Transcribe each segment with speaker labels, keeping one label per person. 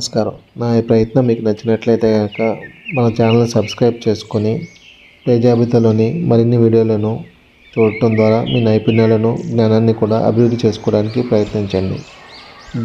Speaker 1: నమస్కారం. నా ఈ ప్రయత్నం మీకు నచ్చినట్లయితే గనక మన ఛానల్‌ని సబ్స్క్రైబ్ చేసుకొని పై జాబితాలోని మరిన్ని వీడియోలను చూడటం ద్వారా మీ నైపుణ్యాలను, జ్ఞానాన్ని కూడా అభివృద్ధి చేసుకోవడానికి ప్రయత్నించండి.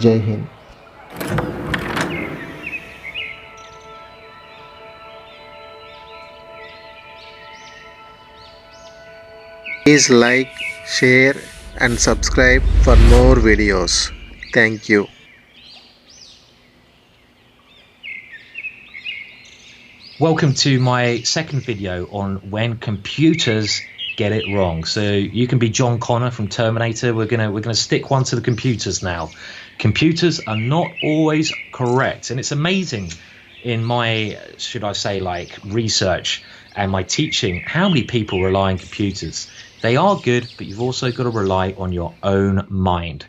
Speaker 1: జై Hind. Please like, share and subscribe for more videos. Thank you.
Speaker 2: Welcome to my second video on when computers get it wrong. So you can be John Connor from Terminator. We're gonna stick one to the computers now. Computers are not always correct, and it's amazing in my, should I say, like research and my teaching, how many people rely on computers. They are good, but you've also got to rely on your own mind.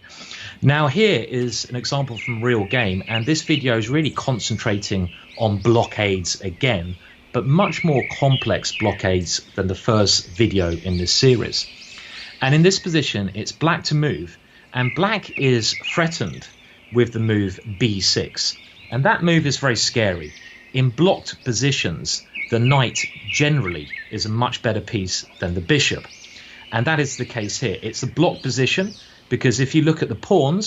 Speaker 2: Now here is an example from a real game, and this video is really concentrating on blockades again, but much more complex blockades than the first video in this series. And in this position, it's black to move, and black is threatened with the move b6. And that move is very scary. In blocked positions, the knight generally is a much better piece than the bishop. And that is the case here. It's a blocked position because if you look at the pawns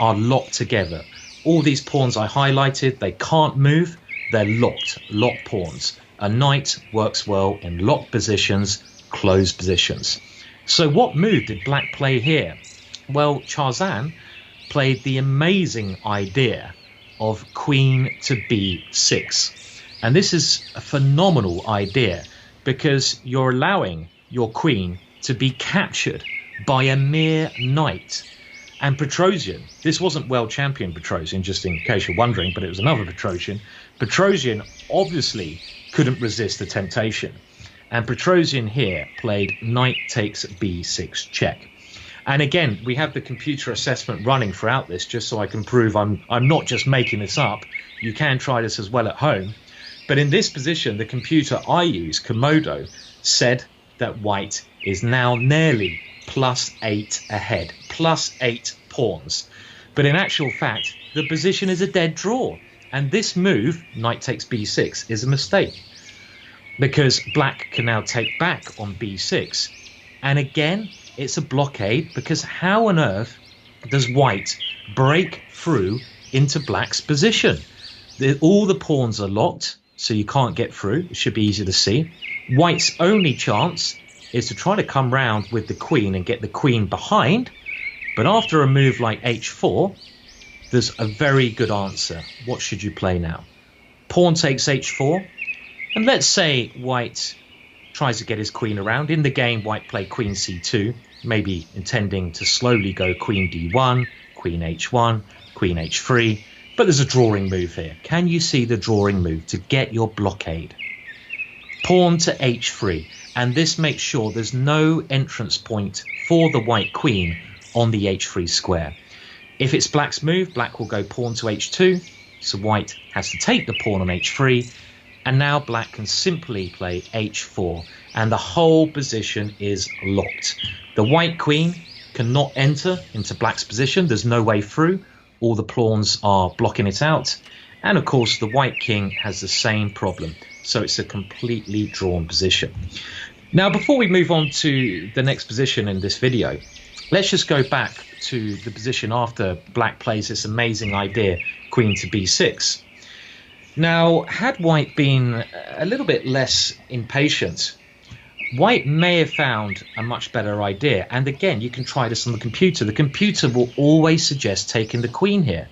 Speaker 2: are locked together. All these pawns I highlighted, they can't move. They're locked pawns. A knight works well in locked positions, closed positions. So what move did black play here? Well, Charzan played the amazing idea of queen to b6. And this is a phenomenal idea because you're allowing your queen to be captured by a mere knight. And Petrosian, this wasn't world champion Petrosian, just in case you're wondering, but it was another Petrosian. Petrosian obviously couldn't resist the temptation. And Petrosian here played knight takes b6 check. And again, we have the computer assessment running throughout this, just so I can prove I'm not just making this up. You can try this as well at home. But in this position, the computer I use, Komodo, said that white is now nearly +8 ahead, +8 pawns. But in actual fact, the position is a dead draw. And this move, knight takes b6, is a mistake because black can now take back on b6. And again, it's a blockade because how on earth does white break through into black's position? All the pawns are locked, so you can't get through. It should be easy to see. White's only chance is to try to come round with the queen and get the queen behind. But after a move like h4, there's a very good answer. What should you play now? Pawn takes h4. And let's say white tries to get his queen around. In the game, white played queen c2, maybe intending to slowly go queen d1, queen h1, queen h3. But there's a drawing move here. Can you see the drawing move to get your blockade? Pawn to h3, and this makes sure there's no entrance point for the white queen on the h3 square. If it's black's move, black will go pawn to h2, so white has to take the pawn on h3, and now black can simply play h4, and the whole position is locked. The white queen cannot enter into black's position. There's no way through. All the pawns are blocking it out. And of course, the white king has the same problem. So it's a completely drawn position. Now, before we move on to the next position in this video, let's just go back to the position after black plays this amazing idea, queen to b6. Now, had white been a little bit less impatient, white may have found a much better idea. And again, you can try this on the computer. The computer will always suggest taking the queen here.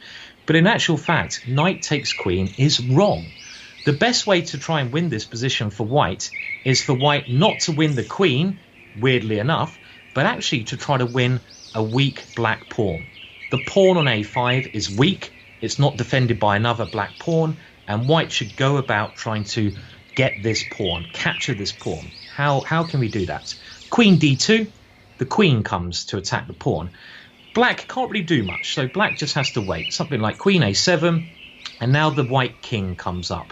Speaker 2: But in actual fact, knight takes queen is wrong. The best way to try and win this position for white is for white not to win the queen, weirdly enough, but actually to try to win a weak black pawn. The pawn on a5 is weak. It's not defended by another black pawn, and white should go about trying to get this pawn, capture this pawn. How can we do that? Queen d2, the queen comes to attack the pawn. Black can't really do much, so black just has to wait. Something like queen a7, and now the white king comes up.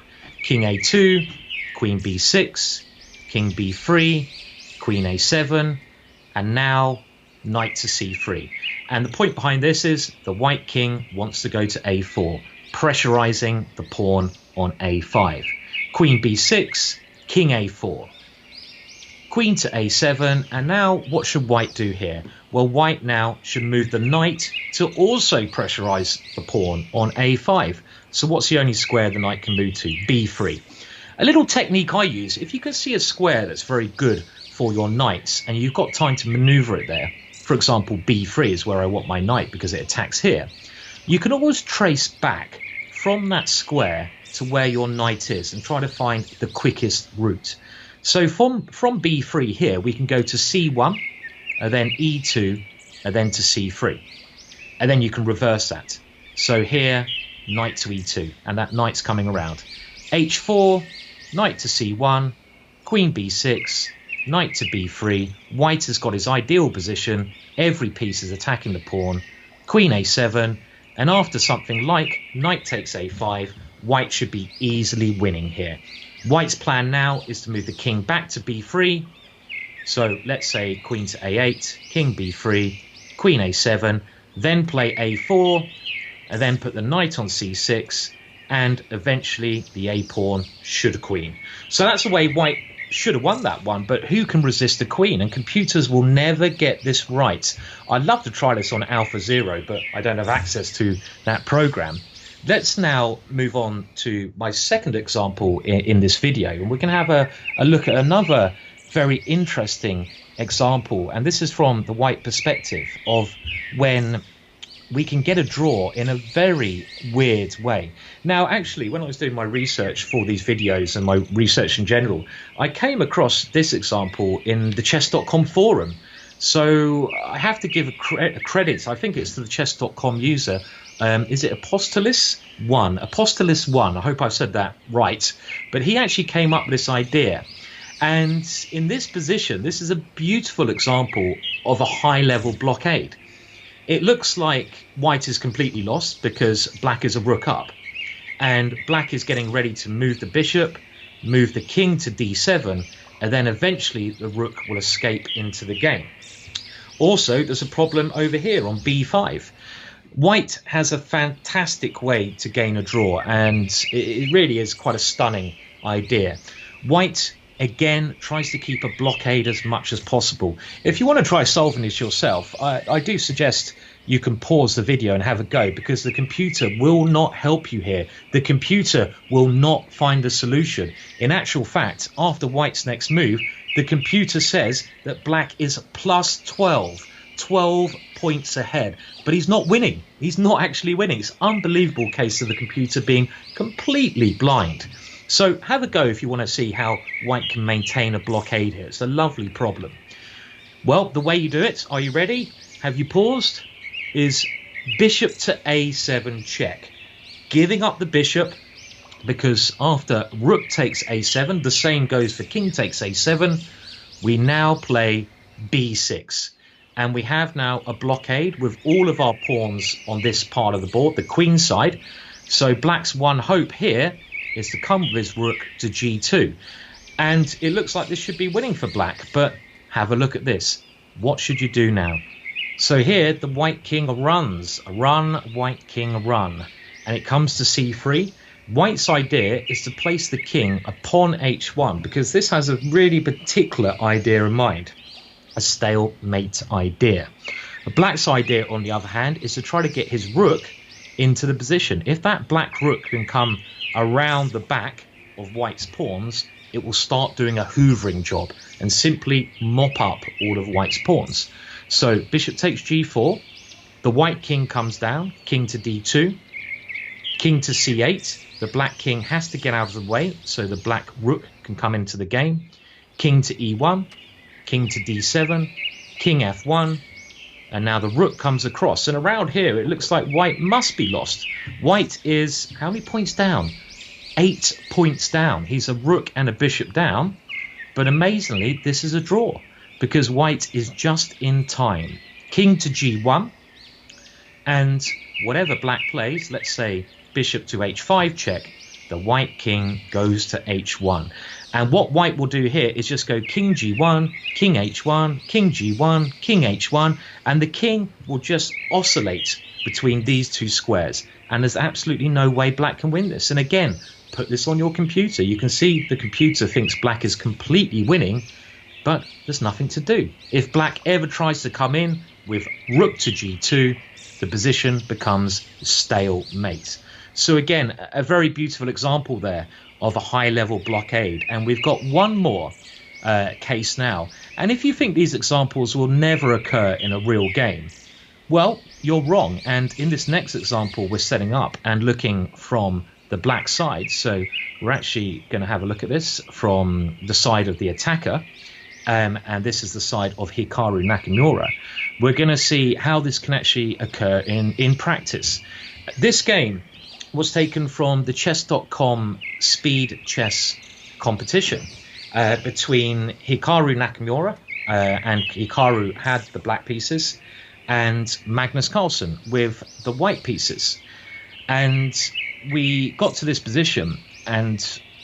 Speaker 2: King a2, queen b6, king b3, queen a7, and now knight to c3. And the point behind this is the white king wants to go to a4. pressurizing the pawn on a5. Queen b6, king a4. Queen to a7, and now what should white do here? Well, white now should move the knight to also pressurize the pawn on a5. So what's the only square the knight can move to? b3. A little technique I use, if you can see a square that's very good for your knights and you've got time to maneuver it there, for example, b3 is where I want my knight because it attacks here, you can always trace back from that square to where your knight is and try to find the quickest route. So from b3 here, we can go to c1, and then e2, and then to c3. And then you can reverse that. So here, knight to e2, and that knight's coming around. h4, knight to c1, queen b6, knight to b3. White has got his ideal position. Every piece is attacking the pawn. Queen a7, and after something like knight takes a5, white should be easily winning here. White's plan now is to move the king back to b3. So let's say queen to a8, king b3, queen a7, then play a4, and then put the knight on c6, and eventually the a pawn should queen. So that's the way white should have won that one, but who can resist the queen? And computers will never get this right. I'd love to try this on AlphaZero, but I don't have access to that program. Let's now move on to my second example in this video, and we're going to have a look at another very interesting example, and this is from the white perspective of when we can get a draw in a very weird way. Now, actually, when I was doing my research for these videos and my research in general, I came across this example in the chess.com forum. So I have to give a credit, I think it's to the chess.com user. Is it Apostolis1? Apostolis1, I hope I've said that right. But he actually came up with this idea. And in this position, this is a beautiful example of a high-level blockade. It looks like white is completely lost because black is a rook up. And black is getting ready to move the bishop, move the king to d7, and then eventually the rook will escape into the game. Also, there's a problem over here on b5. White has a fantastic way to gain a draw, and it really is quite a stunning idea. White, again, tries to keep a blockade as much as possible. If you want to try solving this yourself, I do suggest you can pause the video and have a go, because the computer will not help you here. The computer will not find the solution. In actual fact, after white's next move, the computer says that black is plus 12 points ahead, but he's not winning. He's not actually winning. It's an unbelievable case of the computer being completely blind. So have a go if you want to see how white can maintain a blockade here. It's a lovely problem. Well, the way you do it, are you ready? Have you paused? Is bishop to a7 check. Giving up the bishop, because after rook takes a7, the same goes for king takes a7. We now play b6. And we have now a blockade with all of our pawns on this part of the board, the queen side. So black's one hope here is to come with his rook to g2. And it looks like this should be winning for black, but have a look at this. What should you do now? So here the white king runs. Run, white king, run. And it comes to c3. White's idea is to place the king upon h1, because this has a really particular idea in mind. A stalemate idea. Black's idea, on the other hand, is to try to get his rook into the position. If that black rook can come around the back of white's pawns, it will start doing a hoovering job and simply mop up all of white's pawns. So bishop takes g4, the white king comes down, king to d2, king to c8. The black king has to get out of the way so the black rook can come into the game. King to e1, king to d7, king f1, and now the rook comes across. And around here, it looks like white must be lost. White is how many points down? 8 points down. He's a rook and a bishop down, but amazingly, this is a draw because white is just in time. King to g1, and whatever black plays, let's say bishop to h5 check, the white king goes to h1. And what white will do here is just go king g1, king h1, king g1, king h1, and the king will just oscillate between these two squares. and there's absolutely no way black can win this. And again, put this on your computer. You can see the computer thinks black is completely winning, but there's nothing to do. If black ever tries to come in with rook to g2, the position becomes stalemate. So again, a very beautiful example there of a high-level blockade. And we've got one more case now. And if you think these examples will never occur in a real game, well, you're wrong. And in this next example, we're setting up and looking from the black side. So we're actually going to have a look at this from the side of the attacker. And this is the side of Hikaru Nakamura. We're going to see how this can actually occur in practice. This game was taken from the chess.com speed chess competition between Hikaru Nakamura, and Hikaru had the black pieces, and Magnus Carlsen with the white pieces. And we got to this position, and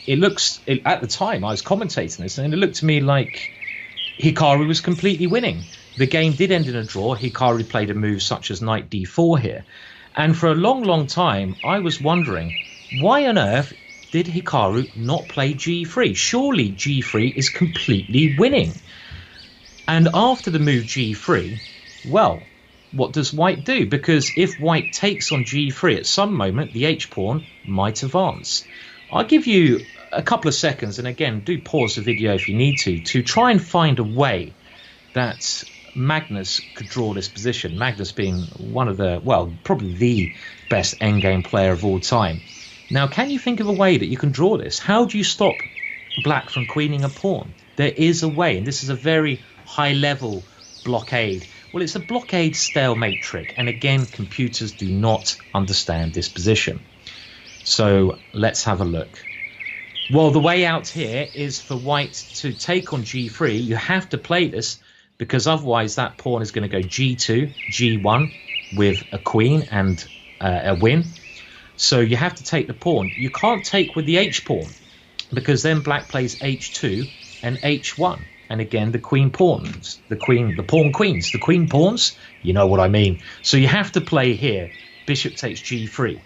Speaker 2: at the time I was commentating this, and it looked to me like Hikaru was completely winning. The game did end in a draw. Hikaru played a move such as knight d4 here. And for a long, long time, I was wondering, why on earth did Hikaru not play g3? Surely g3 is completely winning. And after the move g3, well, what does white do? Because if white takes on g3 at some moment, the h-pawn might advance. I'll give you a couple of seconds, and again, do pause the video if you need to try and find a way that Magnus could draw this position. Magnus being one of the, well, probably the best endgame player of all time. Now, can you think of a way that you can draw this? How do you stop black from queening a pawn? There is a way, and this is a very high-level blockade. Well, it's a blockade stalemate trick, and again, computers do not understand this position. So let's have a look. Well, the way out here is for white to take on g3. You have to play this, because otherwise that pawn is going to go g2, g1 with a queen and a win. So you have to take the pawn. You can't take with the h-pawn, because then black plays h2 and h1. And again, the queen pawns, the pawn queens, the queen pawns, you know what I mean. So you have to play here, bishop takes g3.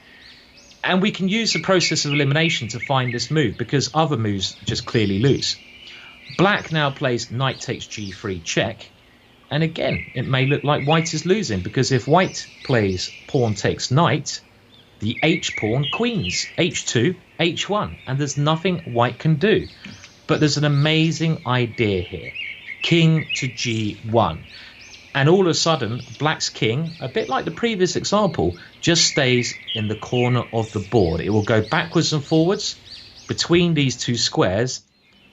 Speaker 2: And we can use the process of elimination to find this move, because other moves just clearly lose. Black now plays knight takes g3 check. And again, it may look like white is losing, because if white plays pawn takes knight, the h-pawn queens, h2, h1, and there's nothing white can do. But there's an amazing idea here. King to g1. And all of a sudden, black's king, a bit like the previous example, just stays in the corner of the board. It will go backwards and forwards between these two squares.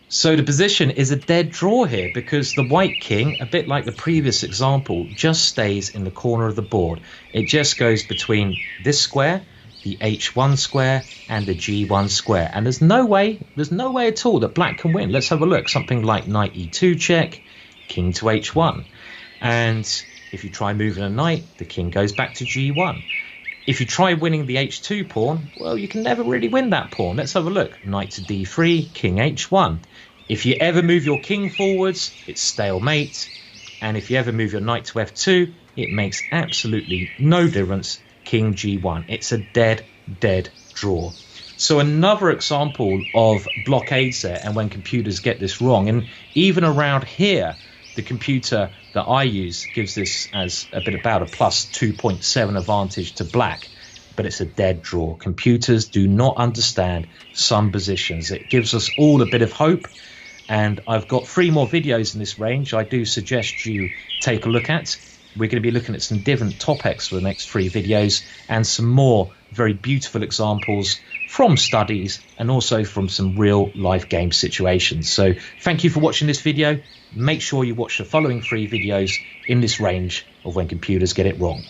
Speaker 2: So the position is a dead draw here, because the white king, a bit like the previous example, just stays in the corner of the board. It just goes between this square, the h1 square, and the g1 square. And there's no way at all that black can win. Let's have a look. Something like knight e2 check, king to h1. And if you try moving a knight, the king goes back to g1. If you try winning the h2 pawn, well, you can never really win that pawn. Let's have a look. Knight to d3, king h1. If you ever move your king forwards, it's stalemate. And if you ever move your knight to f2, it makes absolutely no difference. King g1. It's a dead draw. So another example of blockades there, and when computers get this wrong. And even around here, the computer that I use gives this as a bit about a plus 2.7 advantage to black, but it's a dead draw. Computers do not understand some positions. It gives us all a bit of hope, and I've got 3 more videos in this range I do suggest you take a look at. We're going to be looking at some different topics for the next 3 videos, and some more very beautiful examples from studies and also from some real life game situations. So thank you for watching this video. Make sure you watch the following 3 videos in this range of when computers get it wrong.